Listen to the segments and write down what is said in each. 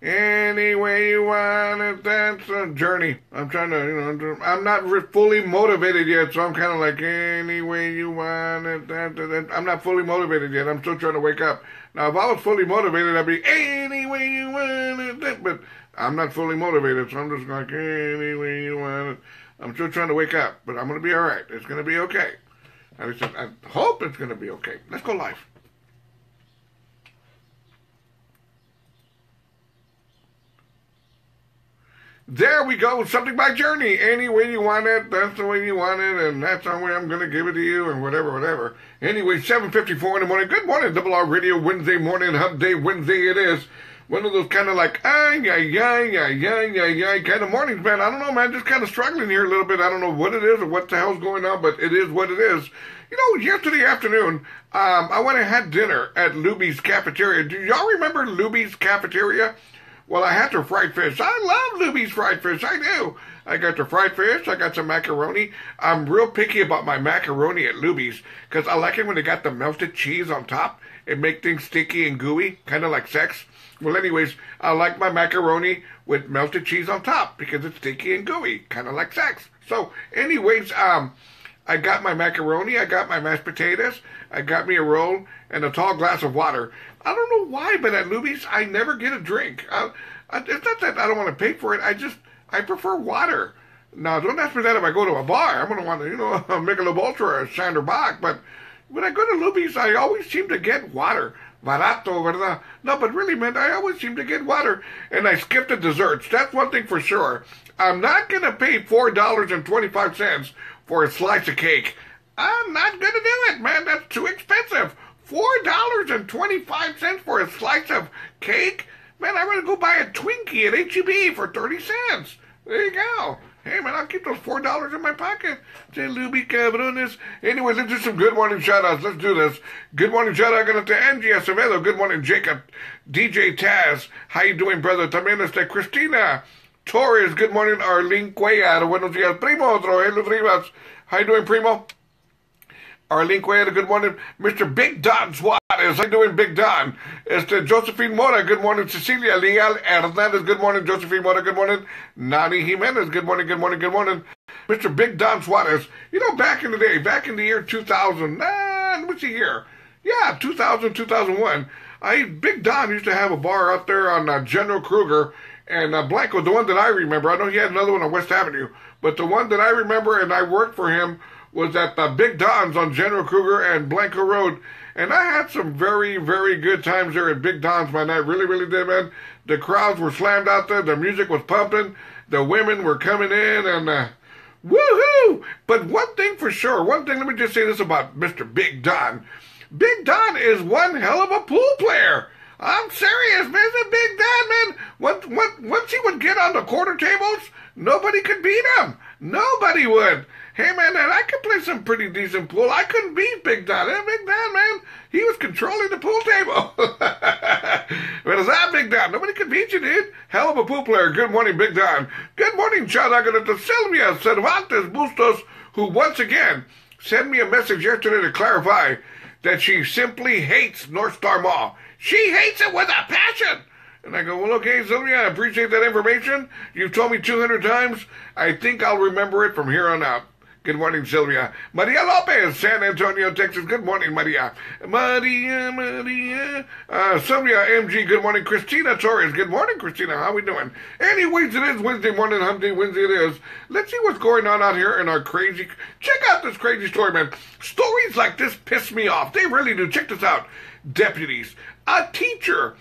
Any way you want it, that's a journey. I'm trying to, I'm not fully motivated yet, so I'm kind of like, any way you want it, I'm not fully motivated yet. I'm still trying to wake up. Now, if I was fully motivated, I'd be, any way you want it, but I'm not fully motivated, so I'm just like, any way you want it. I'm still trying to wake up, but I'm going to be all right. It's going to be okay. I hope it's going to be okay. Let's go live. There we go. Something by Journey. Any way you want it, that's the way you want it, and that's the way I'm going to give it to you, and whatever. Anyway, 7:54 in the morning. Good morning, RRR Radio. Wednesday morning, Hump Day Wednesday it is. One of those kind of like, kind of mornings, man. I don't know, man. Just kind of struggling here a little bit. I don't know what it is or what the hell's going on, but it is what it is. You know, yesterday afternoon, I went and had dinner at Luby's Cafeteria. Do y'all remember Luby's Cafeteria? Well, I had their fried fish. I love Luby's fried fish. I do. I got their fried fish. I got some macaroni. I'm real picky about my macaroni at Luby's because I like it when they got the melted cheese on top. It makes things sticky and gooey, kind of like sex. Well, anyways, I like my macaroni with melted cheese on top because it's sticky and gooey, kind of like sex. So, anyways, I got my macaroni, I got my mashed potatoes, I got me a roll, and a tall glass of water. I don't know why, but at Luby's, I never get a drink. It's not that I don't want to pay for it. I prefer water. Now, don't ask me that if I go to a bar. I'm going to want to, a Michelob Ultra or a Sander Bach. But when I go to Luby's, I always seem to get water. Barato, ¿verdad? No, but really, man, I always seem to get water. And I skip the desserts. That's one thing for sure. I'm not going to pay $4.25 for a slice of cake. I'm not going to do it, man. That's too expensive. $4.25 for a slice of cake? Man, I'm going to go buy a Twinkie at H-E-B for 30 cents. There you go. Hey, man, I'll keep those $4 in my pocket. Say, Luby cabrones. Anyway, let's do some good morning shout-outs. Let's do this. Good morning shout-out going to Angie Acevedo. Good morning, Jacob. DJ Taz. How you doing, brother? También está Cristina Torres. Good morning, Arlene Cuellar. Buenos días, primo. Raul Rivas. How you doing, primo? Arlene Cuellar, good morning. Mr. Big Don Suarez, how you doing, Big Don? Josephine Mora, good morning. Cecilia Leal Hernandez, good morning. Josephine Mora, good morning. Nani Jimenez, good morning. Mr. Big Don Suarez, back in the day, back in the year 2000, let me see here. Yeah, 2000, 2001. Big Don used to have a bar up there on General Kruger and Blanco, the one that I remember. I know he had another one on West Avenue, but the one that I remember and I worked for him was at Big Don's on General Kruger and Blanco Road. And I had some very, very good times there at Big Don's, man. I really, really did, man. The crowds were slammed out there. The music was pumping. The women were coming in and woohoo! But one thing for sure, let me just say this about Mr. Big Don. Big Don is one hell of a pool player. I'm serious, man. It's a Big Don, man. Once he would get on the quarter tables, nobody could beat him. Nobody would. Hey, man, and I could play some pretty decent pool. I couldn't beat Big Don. Big Don, man, he was controlling the pool table. But it's not Big Don. Nobody could beat you, dude. Hell of a pool player. Good morning, Big Don. Good morning, shout out to Sylvia Cervantes Bustos, who once again sent me a message yesterday to clarify that she simply hates North Star Mall. She hates it with a passion. And I go, well, okay, Sylvia, I appreciate that information. You've told me 200 times. I think I'll remember it from here on out. Good morning, Sylvia. Maria Lopez, San Antonio, Texas. Good morning, Maria. Sylvia MG, good morning. Christina Torres, good morning, Christina. How we doing? Anyways, it is Wednesday morning, Hump Day Wednesday it is. Let's see what's going on out here in our crazy... Check out this crazy story, man. Stories like this piss me off. They really do. Check this out. Deputies. A teacher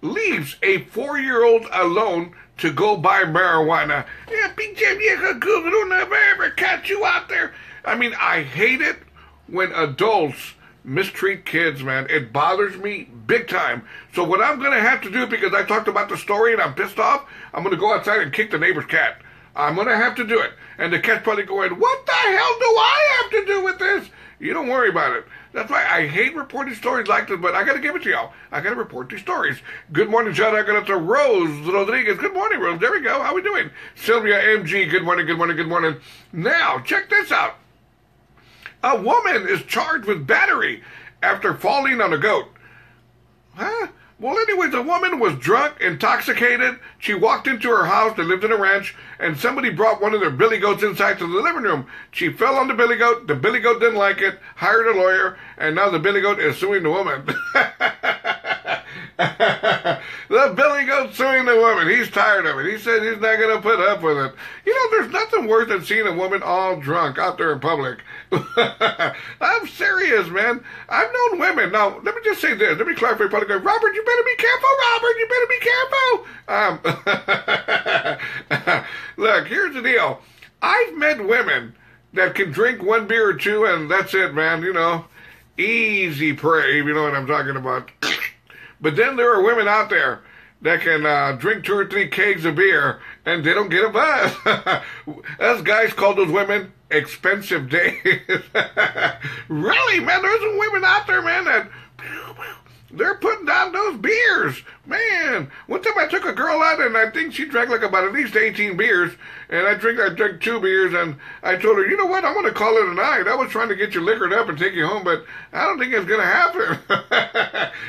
leaves a 4-year-old alone to go buy marijuana. Yeah, pinche vieja cougar, never ever catch you out there. I mean, I hate it when adults mistreat kids, man. It bothers me big time. So what I'm going to have to do, because I talked about the story and I'm pissed off, I'm going to go outside and kick the neighbor's cat. I'm going to have to do it. And the cat's probably going, what the hell do I have to do with this? You don't worry about it. That's why I hate reporting stories like this, but I got to give it to y'all. I got to report these stories. Good morning, shout out to Rose Rodriguez. Good morning, Rose. There we go. How we doing? Sylvia MG. Good morning, good morning, good morning. Now, check this out. A woman is charged with battery after falling on a goat. Huh? Well, anyways, a woman was drunk, intoxicated. She walked into her house. They lived in a ranch, and somebody brought one of their billy goats inside to the living room. She fell on the billy goat. The billy goat didn't like it, hired a lawyer, and now the billy goat is suing the woman. The billy goat suing the woman. He's tired of it. He said he's not going to put up with it. You know, there's nothing worse than seeing a woman all drunk out there in public. I'm serious, man. I've known women. Now, let me just say this. Let me clarify. Probably go, Robert, you better be careful, Robert. You better be careful. Look, here's the deal. I've met women that can drink one beer or two, and that's it, man. You know, easy prey, if you know what I'm talking about. But then there are women out there that can drink 2 or 3 kegs of beer, and they don't get a buzz. Us guys call those women expensive days. Really, man, there's some women out there, man, that they're putting down those beers. Man, one time I took a girl out, and I think she drank like about at least 18 beers, and I drank 2 beers, and I told her, you know what, I'm going to call it a night. I was trying to get you liquored up and take you home, but I don't think it's going to happen.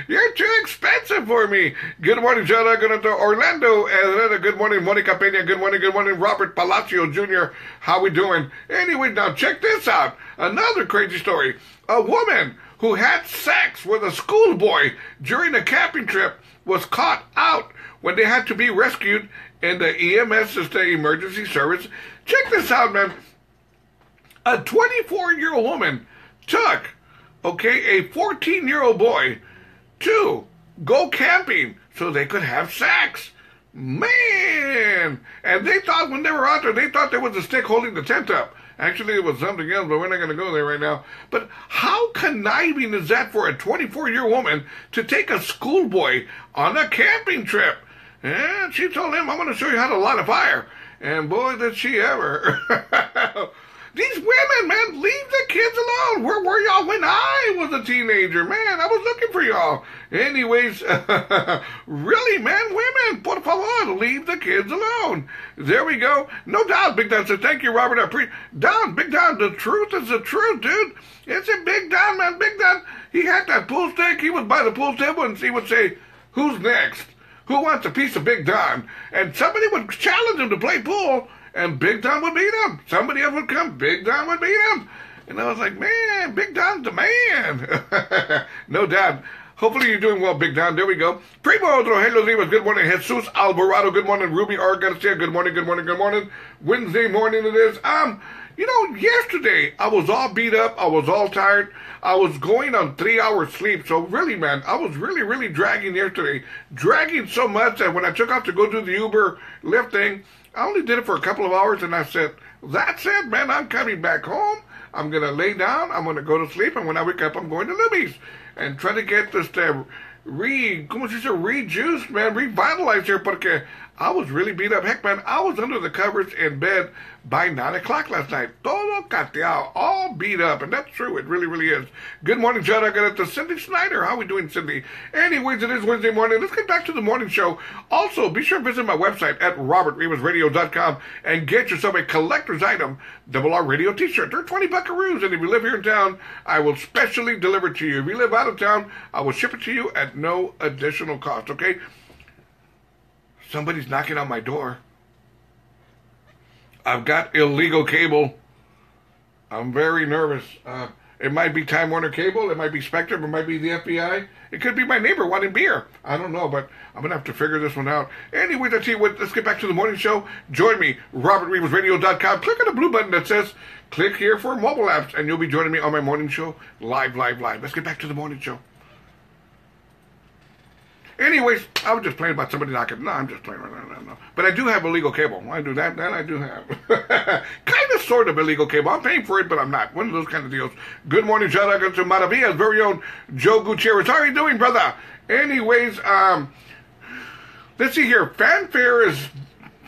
You're too expensive for me. Good morning, John. I'm going to Orlando. Good morning, Monica Peña. Good morning, Robert Palacio Jr. How we doing? Anyway, now check this out. Another crazy story. A woman who had sex with a schoolboy during a camping trip was caught out when they had to be rescued in the EMS, the emergency service. Check this out, man. A 24-year-old woman took, a 14-year-old boy to go camping so they could have sex. Man! And they thought when they were out there, they thought there was a stick holding the tent up. Actually, it was something else, but we're not going to go there right now. But how conniving is that for a 24-year woman to take a schoolboy on a camping trip? And she told him, I'm going to show you how to light a fire. And boy, did she ever. These women, man, leave the kids alone. Where were y'all when I was a teenager? Man, I was looking for y'all. Anyways, really, man, women, por favor, leave the kids alone. There we go. No doubt, Big Don said, thank you, Robert. Don, Big Don, the truth is the truth, dude. It's a Big Don, man. Big Don, he had that pool stick. He would buy the pool table and he would say, who's next? Who wants a piece of Big Don? And somebody would challenge him to play pool. And Big Don would beat him. Somebody else would come. Big Don would beat him. And I was like, man, Big Don's the man. No doubt. Hopefully you're doing well, Big Don. There we go. Primo Rogelio Rivas. Good morning. Jesus Alvarado. Good morning. Ruby R. Garcia. Good morning. Wednesday morning it is. You know, yesterday I was all beat up. I was all tired. I was going on 3 hours sleep. So really, man, I was really dragging yesterday. Dragging so much that when I took off to go do the Uber Lyft thing, I only did it for a couple of hours, and I said, that's it, man. I'm coming back home. I'm going to lay down. I'm going to go to sleep, and when I wake up, I'm going to Libby's and try to get this rejuiced, man, revitalized here, porque I was really beat up. Heck, man, I was under the covers in bed by 9 o'clock last night. Todo cateado, all beat up, and that's true. It really is. Good morning, John. I got it to Cindy Snyder. How we doing, Cindy? Anyways, it is Wednesday morning. Let's get back to the morning show. Also, be sure to visit my website at robertrivasradio.com and get yourself a collector's item, Double R Radio t-shirt. They're 20 buckaroos, and if you live here in town, I will specially deliver it to you. If you live out of town, I will ship it to you at no additional cost, okay? Somebody's knocking on my door. I've got illegal cable. I'm very nervous. It might be Time Warner Cable. It might be Spectrum. It might be the FBI. It could be my neighbor wanting beer. I don't know, but I'm going to have to figure this one out. Anyway, let's see what. Let's get back to the morning show. Join me, robertrivasradio.com. Click on the blue button that says, click here for mobile apps, and you'll be joining me on my morning show live. Let's get back to the morning show. Anyways, I was just playing about somebody knocking. No, I'm just playing. No. But I do have illegal cable. I do that. That I do have. Kind of, sort of illegal cable. I'm paying for it, but I'm not. One of those kind of deals. Good morning, shout out to Maravilla's very own Joe Gutierrez. How are you doing, brother? Anyways, let's see here. Fanfare is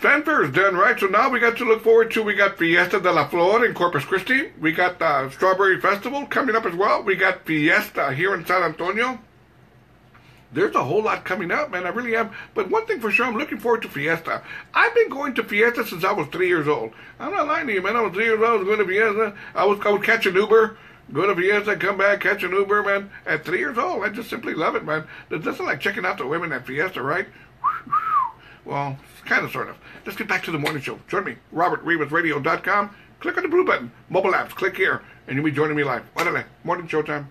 done, right? So now we got to look forward to, we got Fiesta de la Flor in Corpus Christi. We got Strawberry Festival coming up as well. We got Fiesta here in San Antonio. There's a whole lot coming up, man. I really am. But one thing for sure, I'm looking forward to Fiesta. I've been going to Fiesta since I was 3 years old. I'm not lying to you, man. I was 3 years old. I was going to Fiesta. I would catch an Uber Go to Fiesta, come back, catch an Uber, man. At 3 years old, I just simply love it, man. This is like checking out the women at Fiesta, right? Well, kind of, sort of. Let's get back to the morning show. Join me, robertrivasradio.com. Click on the blue button. Mobile apps, click here, and you'll be joining me live. Morning show time.